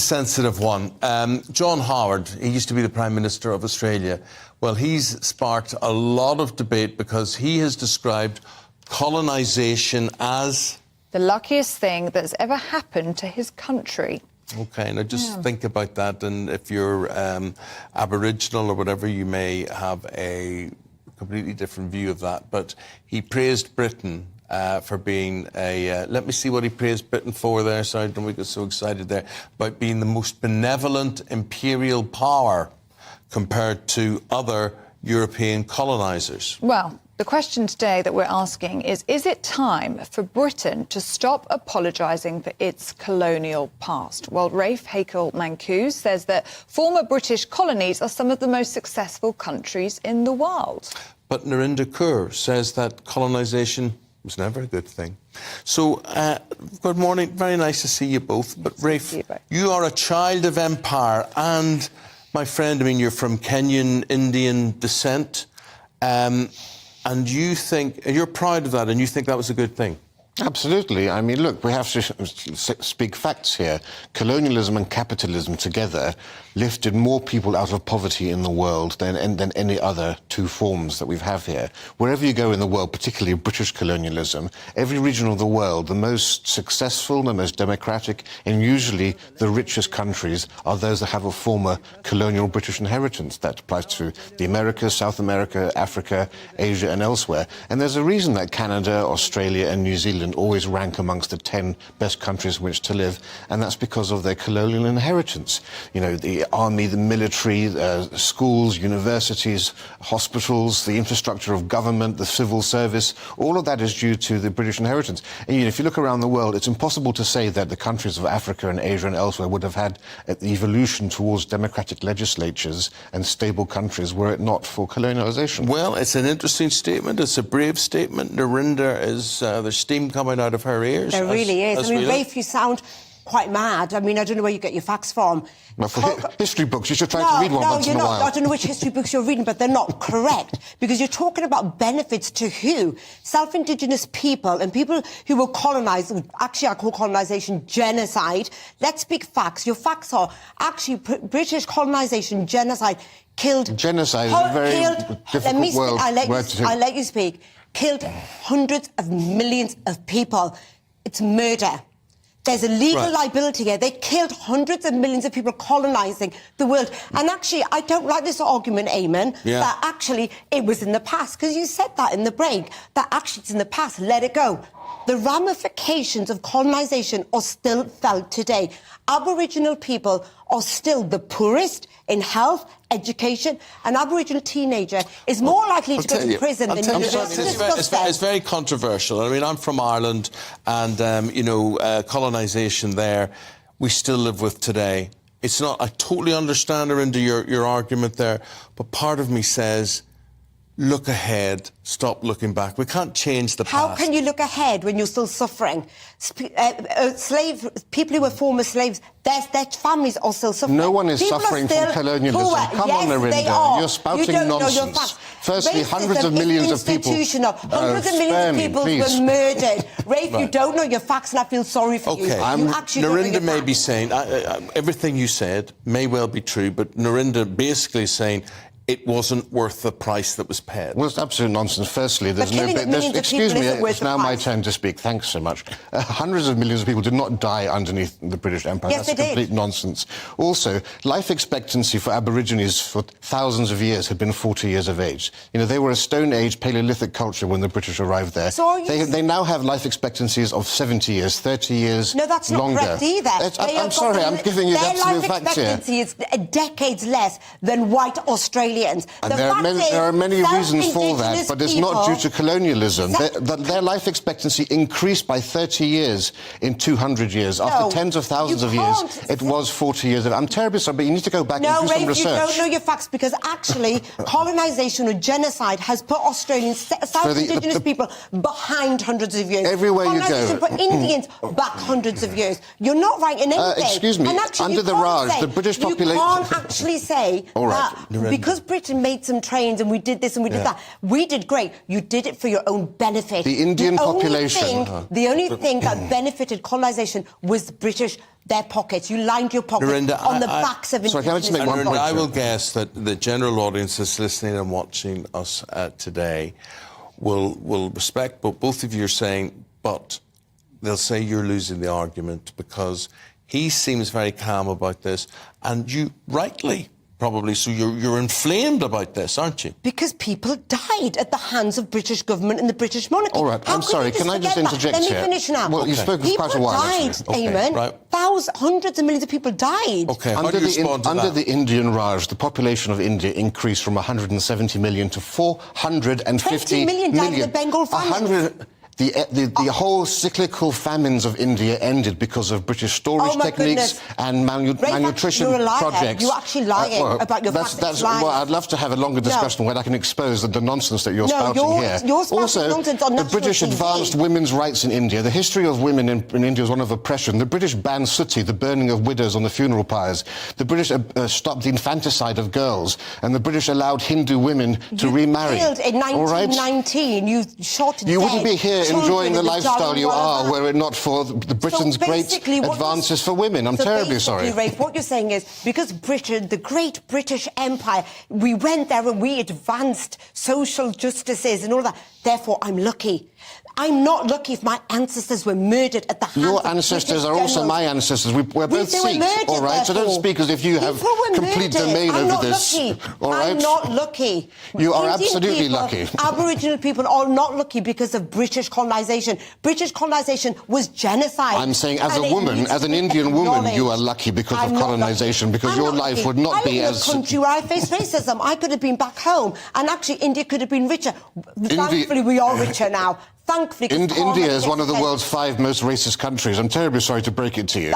sensitive one. John Howard, he used to be the Prime Minister of Australia. Well, he's sparked a lot of debate because he has described colonisation as the luckiest thing that's ever happened to his country. OK, now just think about that, and if you're Aboriginal or whatever, you may have a completely different view of that. But he praised Britain for being a... let me see what he praised Britain for there. Sorry, don't we get so excited there. About being the most benevolent imperial power compared to other European colonisers. Well, the question today that we're asking is it time for Britain to stop apologising for its colonial past? Well, Rafe Heydel-Mankoo says that former British colonies are some of the most successful countries in the world. But Narinder Kaur says that colonisation was never a good thing. So, good morning. Very nice to see you both. But, Rafe, you are a child of empire and, my friend, I mean, you're from Kenyan Indian descent. And you think, you're proud of that, and you think that was a good thing? Absolutely. I mean, look, we have to speak facts here. Colonialism and capitalism together lifted more people out of poverty in the world than any other two forms that we have here. Wherever you go in the world, particularly British colonialism, every region of the world, the most successful, the most democratic, and usually the richest countries are those that have a former colonial British inheritance. That applies to the Americas, South America, Africa, Asia, and elsewhere. And there's a reason that Canada, Australia, and New Zealand always rank amongst the 10 best countries in which to live, and that's because of their colonial inheritance. You know, the army, the military, schools, universities, hospitals, the infrastructure of government, the civil service, all of that is due to the British inheritance. And you know, if you look around the world, it's impossible to say that the countries of Africa and Asia and elsewhere would have had the evolution towards democratic legislatures and stable countries were it not for colonialisation. Well, it's an interesting statement. It's a brave statement. Narinder is, there's steam coming out of her ears. There really is. I mean, Rafe, you sound quite mad. I mean, I don't know where you get your facts from. Well, for history books, you should try to read one once in a while. I don't know which history books you're reading, but they're not correct, because you're talking about benefits to who? Self-indigenous people and people who were colonised. Actually, I call colonisation genocide. Let's speak facts. Your facts are actually British colonisation, genocide, killed... Genocide is a very difficult word to... I'll let you speak. Killed hundreds of millions of people. It's murder. There's a legal liability here. They killed hundreds of millions of people colonising the world. And actually, I don't like this argument, Eamon, that actually it was in the past, because you said that in the break, that actually it's in the past, let it go. The ramifications of colonisation are still felt today. Aboriginal people are still the poorest in health, education. An Aboriginal teenager is more likely to go to prison than university. It's very controversial. I mean, I'm from Ireland, and, you know, colonisation there, we still live with today. It's not... I totally understand her into your argument there, but part of me says, look ahead, stop looking back. We can't change the past. How can you look ahead when you're still suffering? People who were former slaves, their families are still suffering. No one is suffering from colonialism. Come on, Narinder, you're spouting nonsense. Firstly, hundreds of millions of people... Hundreds of millions of people were murdered. Rafe, you don't know your facts, and I feel sorry for you. Narinder may be saying... everything you said may well be true, but Narinder basically saying... it wasn't worth the price that was paid. Well, it's absolute nonsense. Firstly, there's no... Excuse me, it's now my turn to speak. Thanks so much. Hundreds of millions of people did not die underneath the British Empire. Yes, that's complete nonsense. Also, life expectancy for Aborigines for thousands of years had been 40 years of age. You know, they were a Stone Age Paleolithic culture when the British arrived there. So they now have life expectancies of 70 years, 30 years longer. No, that's not correct either. I'm sorry, I'm giving you the absolute facts here. Their life expectancy is decades less than white Australians. And there are many reasons for that, but it's not due to colonialism. Their life expectancy increased by 30 years in 200 years. After tens of thousands of years, it was 40 years. I'm terribly sorry, but you need to go back and do some research. No, Rafe, you don't know your facts, because actually colonisation or genocide has put Australians, South-indigenous people, behind hundreds of years. Everywhere you go. Colonisation put Indians back hundreds of years. You're not right in anything. Excuse me, and actually, under the Raj, the British population... You can't actually say that because Britain made some trains and we did this and we did that. We did great. You did it for your own benefit. The Indian population. The only thing that benefited colonisation was their pockets. You lined your pockets Miranda, on the backs of Sorry, can I just make one Miranda, point? I will guess that the general audience that's listening and watching us today will respect what both of you are saying, but they'll say you're losing the argument because he seems very calm about this, and you rightly probably so. You're inflamed about this, aren't you? Because people died at the hands of British government and the British monarchy. All right, I'm sorry, can I just interject here? here? Let me finish now. Well, you've spoken for quite a while. People actually. died, Eamon. Right. Hundreds of millions of people died. Okay, how do you respond to Under that? the Indian Raj, the population of India increased from 170 million to 450 20 million died in the Bengal famine. The whole cyclical famines of India ended because of British storage techniques and malnutrition you're a liar. projects. You're actually lying about your facts. Well, I'd love to have a longer discussion where I can expose the nonsense that you're spouting here. You're spouting nonsense on the national British TV. advanced women's rights in India. The history of women in India is one of oppression. The British banned sutti, the burning of widows on the funeral pyres. The British stopped the infanticide of girls, and the British allowed Hindu women to remarry. You killed in 1919. You shot dead. You wouldn't be here enjoying the lifestyle you are Were were it not for the Britain's great advances for women. I'm terribly sorry. Rafe, what you're saying is because Britain, the great British Empire, we went there and we advanced social justices and all that. Therefore, I'm lucky. I'm not lucky if my ancestors were murdered at the hands Your of ancestors British are also generals. my ancestors. We're both They were Sikhs, murdered, all right? So don't therefore. speak as if you have People were complete murdered. domain I'm over not this. Lucky. All right? I'm not lucky. You are Indian absolutely people, lucky. Aboriginal people are not lucky because of British colonisation. British colonisation was genocide. I'm saying as And a it woman, needs as to an be Indian woman, acknowledged. you are lucky because I'm of not colonisation, lucky. because I'm your not life lucky. would not be I live as... in a country where I face racism. I could have been back home, and actually India could have been richer. Thankfully, we are richer now. Thankfully, 'cause India is one of the karma world's 5 most racist countries. I'm terribly sorry to break it to you.